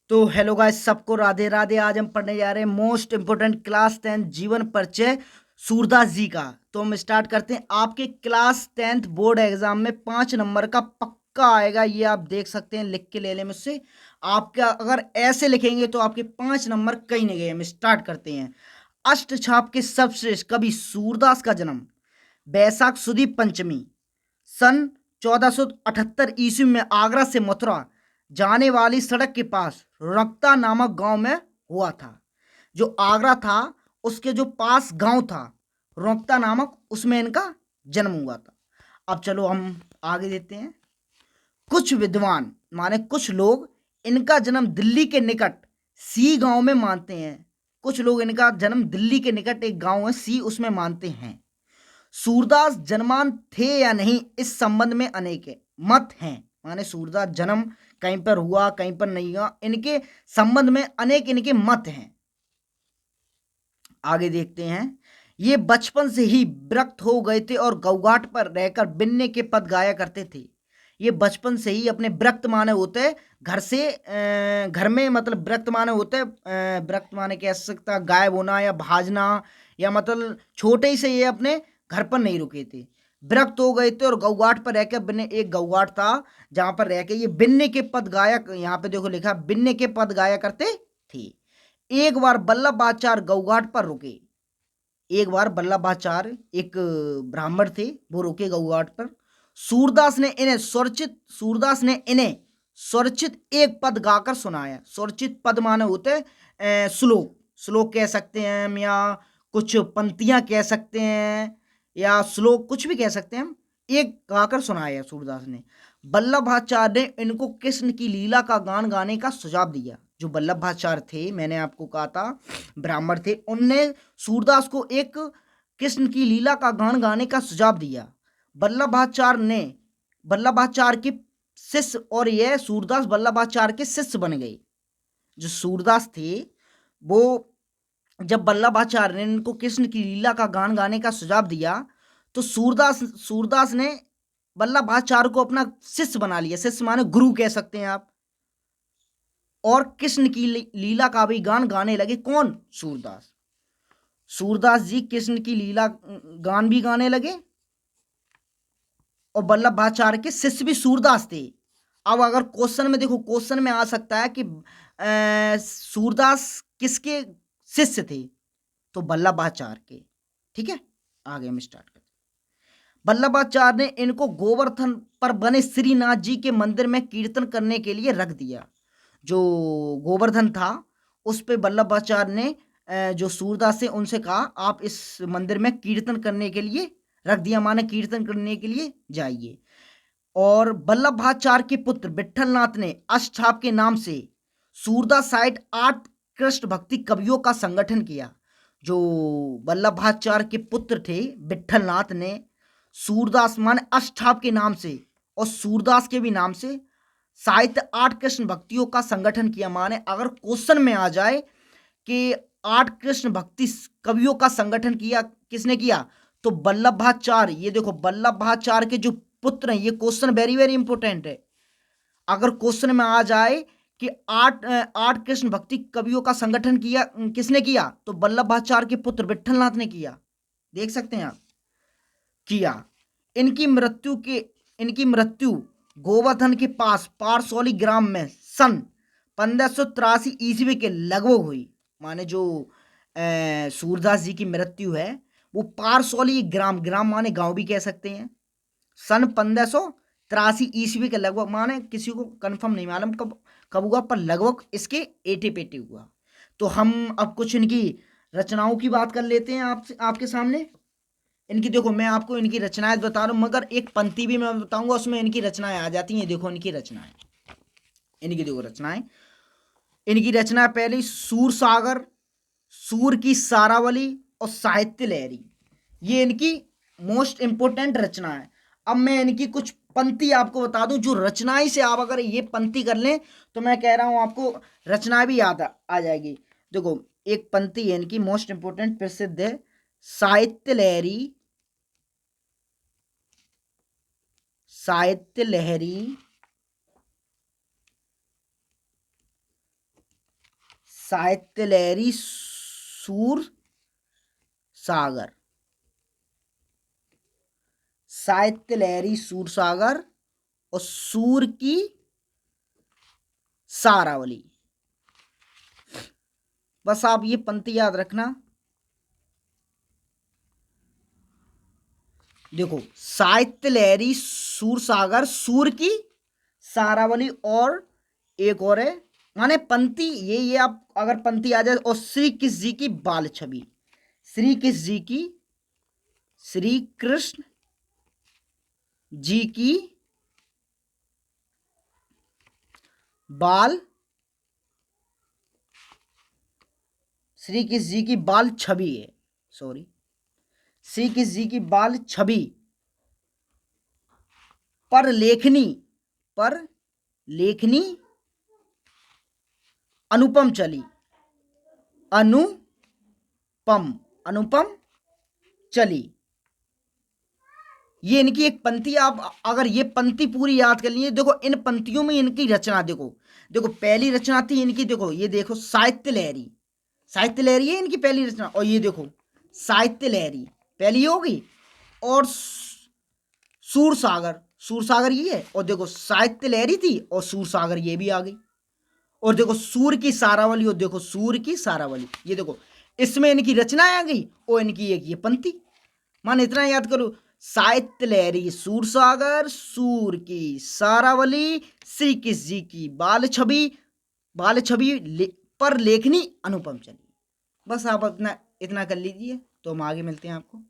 तो hello guys, सबको राधे राधे। आज हम पढ़ने जा रहे हैं मोस्ट इंपोर्टेंट क्लास 10 जीवन परिचय सूरदास जी का। तो हम स्टार्ट करते हैं। आपके क्लास 10th बोर्ड एग्जाम में 5 नंबर का पक्का आएगा, ये आप देख सकते हैं। लिख के ले लें मुझसे। आपका अगर ऐसे लिखेंगे तो आपके 5 नंबर कहीं नहीं गए। हम स्टार्ट करते हैं। अष्टछाप के सर्वश्रेष्ठ कवि सूरदास का जन्म बैसाख सुदी पंचमी सन 1478 ईस्वी में आगरा से मथुरा जाने वाली सड़क के पास रक्ता नामक गांव में हुआ था। जो आगरा था उसके जो पास गांव था रोक्ता नामक, उसमें इनका जन्म हुआ था। अब चलो हम आगे देते हैं। कुछ विद्वान माने कुछ लोग इनका जन्म दिल्ली के निकट सी गांव में मानते हैं। कुछ लोग इनका जन्म दिल्ली के निकट एक गांव है सी, उसमें मानते हैं। सूरदास जन्मान थे या नहीं, इस संबंध में अनेक मत हैं। माने सूरदास जन्म कहीं पर हुआ कहीं पर नहीं हुआ, इनके संबंध में अनेक इनके मत हैं। आगे देखते हैं। ये बचपन से ही विरक्त हो गए थे और गौघाट पर रहकर बिन्ने के पद गाया करते थे। ये बचपन से ही अपने विरक्त माने होते हैं घर से, घर में, मतलब विरक्त माने होते हैं, विरक्त माने कह सकता गायब होना या भाजना, या मतलब छोटे ही से ये अपने घर पर नहीं रुके थे। विरक्त हो गए थे और गौघाट पर रहकर बिन्ने, एक गौघाट था जहां पर रह के ये बिन्ने के पद गाया, यहाँ पे देखो लिखा बिन्ने के पद गाया करते थे। एक बार वल्लभाचार्य गौघाट पर रुके। एक बार वल्लभाचार्य एक ब्राह्मण थे, वो रुके गौघाट पर। सूरदास ने इन्हें स्वरचित एक पद गाकर सुनाया। स्वरचित पद माने होते श्लोक। श्लोक कह सकते हैं हम, या कुछ पंक्तियां कह सकते हैं, या श्लोक कुछ भी कह सकते हैं हम। एक गाकर सुनाया सूरदास ने। वल्लभाचार्य ने इनको कृष्ण की लीला का गान गाने का सुझाव दिया। जो वल्लभाचार्य थे, मैंने आपको कहा था ब्राह्मण थे, उनने सूरदास को एक कृष्ण की लीला का गान गाने का सुझाव दिया। वल्लभाचार्य के शिष्य, और यह सूरदास वल्लभाचार्य के शिष्य बन गए। जो सूरदास थे वो, जब वल्लभाचार्य ने इनको कृष्ण की लीला का गान गाने का सुझाव दिया तो सूरदास ने वल्लभाचार्य को अपना शिष्य बना लिया। शिष्य माने गुरु कह सकते हैं आप। और कृष्ण की लीला का भी गान गाने लगे। कौन? सूरदास। सूरदास जी कृष्ण की लीला गान भी गाने लगे, और वल्लभाचार्य के शिष्य भी सूरदास थे। अब अगर क्वेश्चन में देखो, क्वेश्चन में आ सकता है कि सूरदास किसके शिष्य थे, तो वल्लभाचार्य के। ठीक है, आगे हम स्टार्ट करते हैं। वल्लभाचार्य ने इनको गोवर्धन पर बने श्रीनाथ जी के मंदिर में कीर्तन करने के लिए रख दिया। जो गोवर्धन था उस पे वल्लभाचार्य ने जो सूरदास से उनसे कहा आप इस मंदिर में कीर्तन करने के लिए रख दिया, माने कीर्तन करने के लिए जाइए। और वल्लभाचार्य के पुत्र विठलनाथ ने अष्टछाप के नाम से सूरदास साइड 8 कृष्ण भक्ति कवियों का संगठन किया। जो वल्लभाचार्य के पुत्र थे विठलनाथ ने सूरदास माने अष्टछाप के नाम से और सूरदास के भी नाम से साहित्य 8 कृष्ण भक्तियों का संगठन किया। माने अगर क्वेश्चन में आ जाए कि 8 कृष्ण भक्ति कवियों का संगठन किया, किसने किया, तो वल्लभाचार्य। ये देखो वल्लभाचार्य के जो पुत्र हैं, ये क्वेश्चन वेरी वेरी इंपॉर्टेंट है। अगर क्वेश्चन में आ जाए कि आठ कृष्ण भक्ति कवियों का संगठन किया, किसने किया, तो वल्लभाचार्य के पुत्र विठलनाथ ने किया। देख सकते हैं आप, किया। इनकी मृत्यु गोवर्धन के पास पारसौली ग्राम में सन 1583 ईस्वी के लगभग हुई। माने जो सूरदास जी की मृत्यु है वो पारसौली ग्राम, ग्राम माने गांव भी कह सकते हैं, सन 1583 ईस्वी के लगभग, माने किसी को कंफर्म नहीं मालूम कब कब हुआ, पर लगभग इसके एटे पेटे हुआ। तो हम अब कुछ इनकी रचनाओं की बात कर लेते हैं आपके सामने। इनकी देखो, मैं आपको इनकी रचनाएं बता रहा हूँ, मगर एक पंक्ति भी मैं बताऊंगा, उसमें इनकी रचनाएं आ जाती हैं। देखो इनकी रचनाएं, इनकी देखो रचनाएं। इनकी रचना पहली सूर सागर, सूर की सारावली और साहित्य लहरी, ये इनकी मोस्ट इंपोर्टेंट रचना है। अब मैं इनकी कुछ पंक्ति आपको बता दूं, जो रचनाएं से आप अगर ये पंक्ति कर लें तो मैं कह रहा हूं आपको रचना भी याद आ जाएगी। देखो एक पंक्ति है इनकी मोस्ट इंपोर्टेंट प्रसिद्ध है, साहित्य लहरी, साहित्य लहरी साहित्य लहरी सूर सागर, साहित्य लहरी सूर सागर और सूर की सारावली। बस आप ये पंक्ति याद रखना। देखो, साहित्य लहरी सूर सागर, सूर की सारावली, और एक और है, माने पंक्ति ये आप अगर पंक्ति आ जाए, और श्री कृष्ण जी की बाल छवि, श्री कृष्ण जी की, श्री कृष्ण जी की बाल, श्री कृष्ण जी की बाल छवि है, सॉरी, श्री कृष्ण जी की बाल छवि पर लेखनी, पर लेखनी अनुपम चली, अनुपम, अनुपम चली। ये इनकी एक पंक्ति, आप अगर ये पंक्ति पूरी याद कर लीजिए। देखो इन पंक्तियों में इनकी रचना देखो, देखो पहली रचना थी इनकी, देखो ये देखो साहित्य लहरी, साहित्य लहरी है इनकी पहली रचना, और ये देखो साहित्य लहरी पहली होगी, और सूर सागर, सूर सागर ये है, और देखो साहित्य लहरी थी और सूर सागर ये भी आ गई, और देखो सूर की सारावली, और देखो सूर की सारावली, ये देखो इसमें इनकी रचना आ गई, और इनकी एक ये पंक्ति। मान इतना याद करो, साहित्य लहरी सूर सागर, सूर की सारावली, श्री कृष्ण जी की बाल छवि, बाल छवि पर लेखनी अनुपम चली। बस आप अपना इतना कर लीजिए, तो हम आगे मिलते हैं आपको।